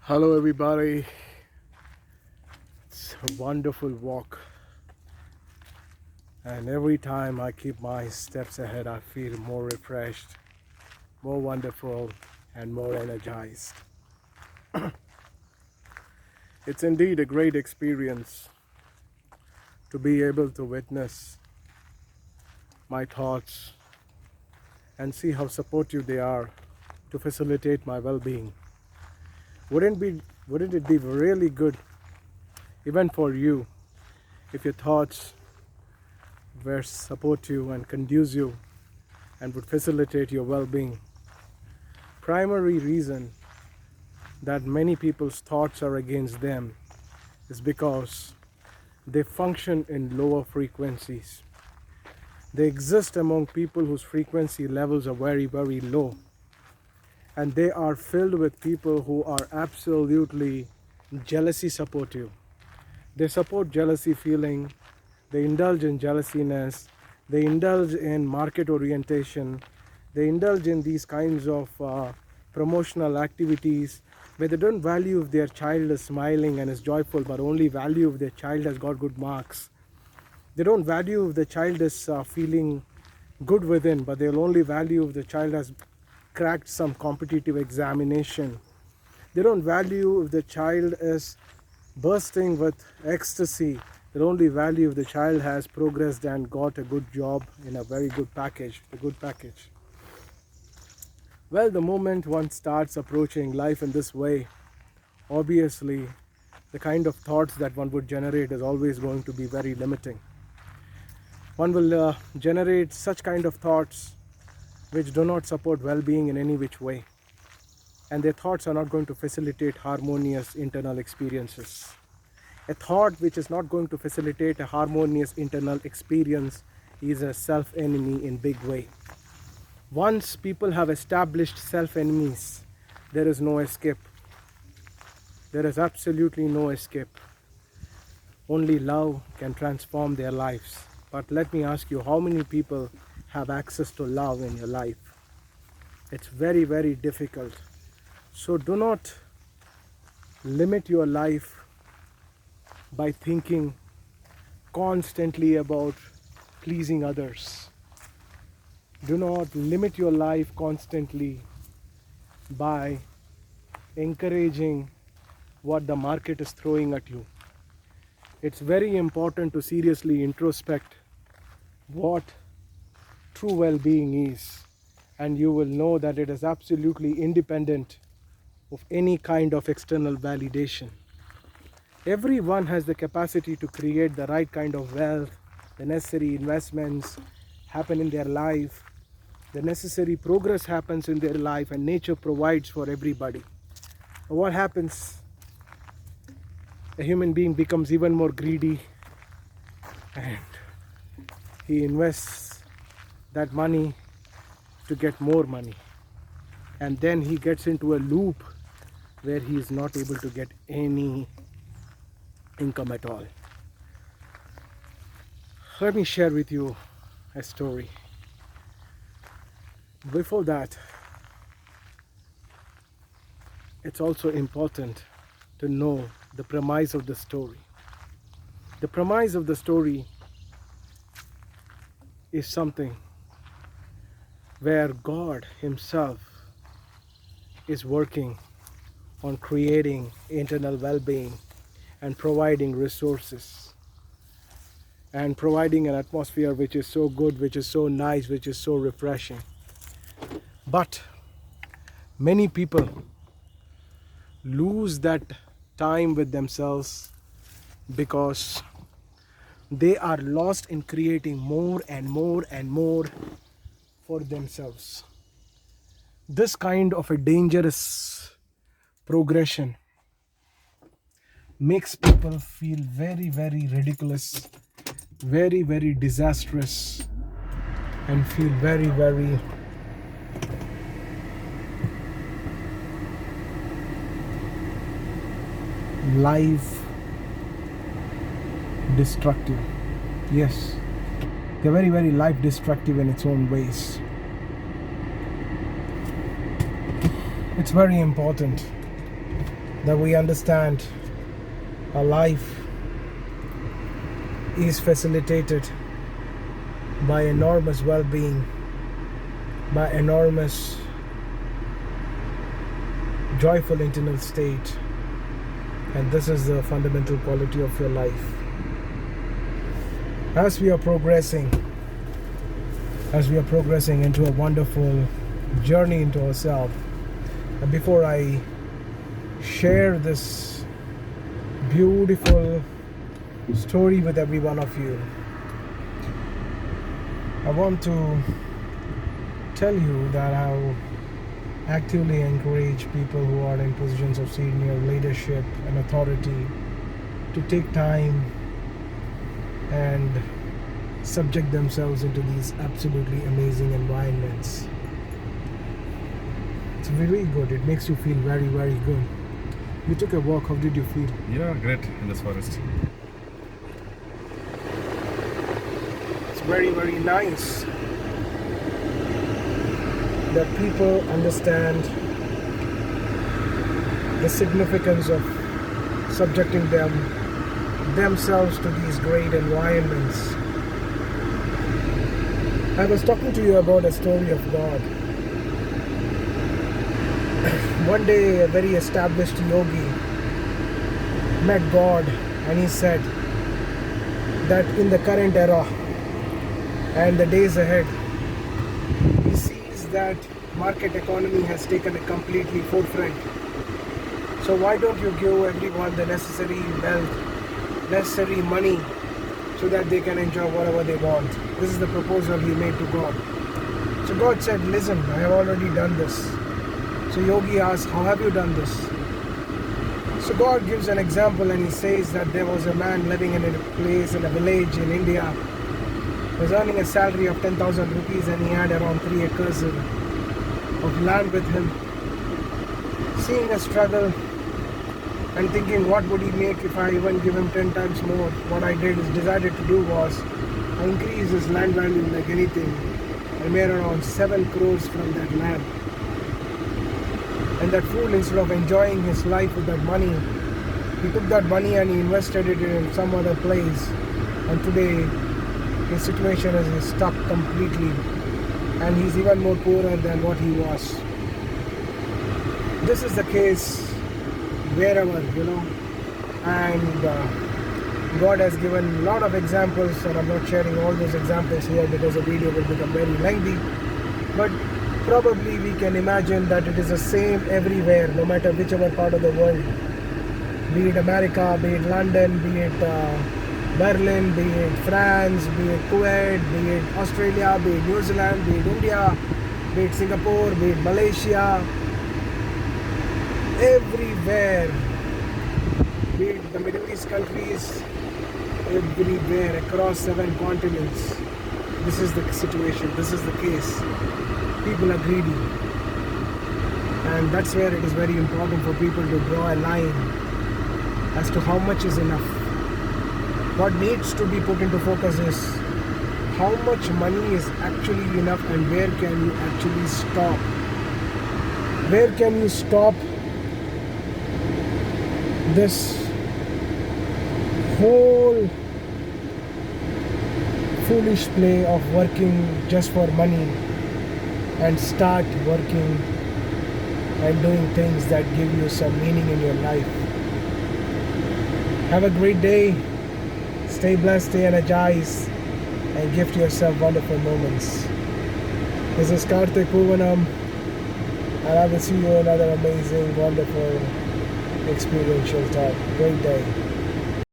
Hello, everybody. It's a wonderful walk, and every time I keep my steps ahead, I feel more refreshed, more wonderful, and more energized. It's indeed a great experience to be able to witness my thoughts and see how supportive they are to facilitate my well-being. Wouldn't it be really good even for you if your thoughts were supportive and conducive and would facilitate your well-being? Primary reason that many people's thoughts are against them is because they function in lower frequencies. They exist among people whose frequency levels are very, very low, and they are filled with people who are absolutely jealousy supportive. They support jealousy feeling, they indulge in jealousiness, they indulge in market orientation, they indulge in these kinds of promotional activities where they don't value if their child is smiling and is joyful, but only value if their child has got good marks. They don't value if the child is feeling good within, but they'll only value if the child has cracked some competitive examination. They don't value if the child is bursting with ecstasy. They'll only value if the child has progressed and got a good job in a very good package, a good package. Well, the moment one starts approaching life in this way, obviously the kind of thoughts that one would generate is always going to be very limiting. One will generate such kind of thoughts which do not support well-being in any which way, and their thoughts are not going to facilitate harmonious internal experiences. A thought which is not going to facilitate a harmonious internal experience is a self-enemy in big way. Once people have established self-enemies, there is no escape. There is absolutely no escape. Only love can transform their lives. But let me ask you, how many people have access to love in your life? It's very, very difficult. So do not limit your life by thinking constantly about pleasing others. Do not limit your life constantly by encouraging what the market is throwing at you. It's very important to seriously introspect what true well-being is, and you will know that it is absolutely independent of any kind of external validation. Everyone has the capacity to create the right kind of wealth. The necessary investments happen in their life, the necessary progress happens in their life, and nature provides for everybody. But what happens? A human being becomes even more greedy, and he invests that money to get more money, and then he gets into a loop where he is not able to get any income at all. Let me share with you a story. Before that, it's also important to know the premise of the story. The premise of the story is something where God Himself is working on creating internal well-being and providing resources and providing an atmosphere which is so good, which is so nice, which is so refreshing. But many people lose that time with themselves because they are lost in creating more and more and more for themselves. This kind of a dangerous progression makes people feel very, very ridiculous, very, very disastrous, and feel very, very life destructive. Yes, they're very, very life destructive in its own ways. It's very important that we understand our life is facilitated by enormous well-being, by enormous joyful internal state, and this is the fundamental quality of your life. As we are progressing into a wonderful journey into ourselves, and before I share this beautiful story with every one of you, I want to tell you that I actively encourage people who are in positions of senior leadership and authority to take time and subject themselves into these absolutely amazing environments. It's really good. It makes you feel very, very good. You took a walk. How did you feel? Yeah, great in this forest. It's very, very nice that people understand the significance of subjecting themselves to these great environments. I was talking to you about a story of God. One day a very established yogi met God, and he said that in the current era and the days ahead, he sees that market economy has taken a completely forefront. So why don't you give everyone the necessary wealth, necessary money, so that they can enjoy whatever they want. This is the proposal he made to God. So God said, listen, I have already done this. So Yogi asked, how have you done this? So God gives an example, and he says that there was a man living in a place, in a village in India. He was earning a salary of 10,000 rupees, and he had around 3 acres of land with him. Seeing a struggle and thinking what would he make if I even give him 10 times more, what I decided to do was I increased his land value like anything. I made around 7 crores from that land. And that fool, instead of enjoying his life with that money, he took that money and he invested it in some other place. And today his situation is stuck completely, and he's even more poorer than what he was. This is the case wherever, and God has given a lot of examples, and I'm not sharing all those examples here because the video will become very lengthy, but probably we can imagine that it is the same everywhere, no matter whichever part of the world, be it America, be it London, be it Berlin, be it France, be it Kuwait, be it Australia, be it New Zealand, be it India, be it Singapore, be it Malaysia, everywhere, be it the Middle East countries, everywhere across 7 continents. This is the situation, this is the case. People are greedy, and that's where it is very important for people to draw a line as to how much is enough. What needs to be put into focus is how much money is actually enough, and where can you actually stop? Where can you stop this whole foolish play of working just for money and start working and doing things that give you some meaning in your life? Have a great day. Stay blessed, stay energized, and gift yourself wonderful moments. This is Karthik Poovanam, and I will see you another amazing, wonderful, experiential talk. Great day.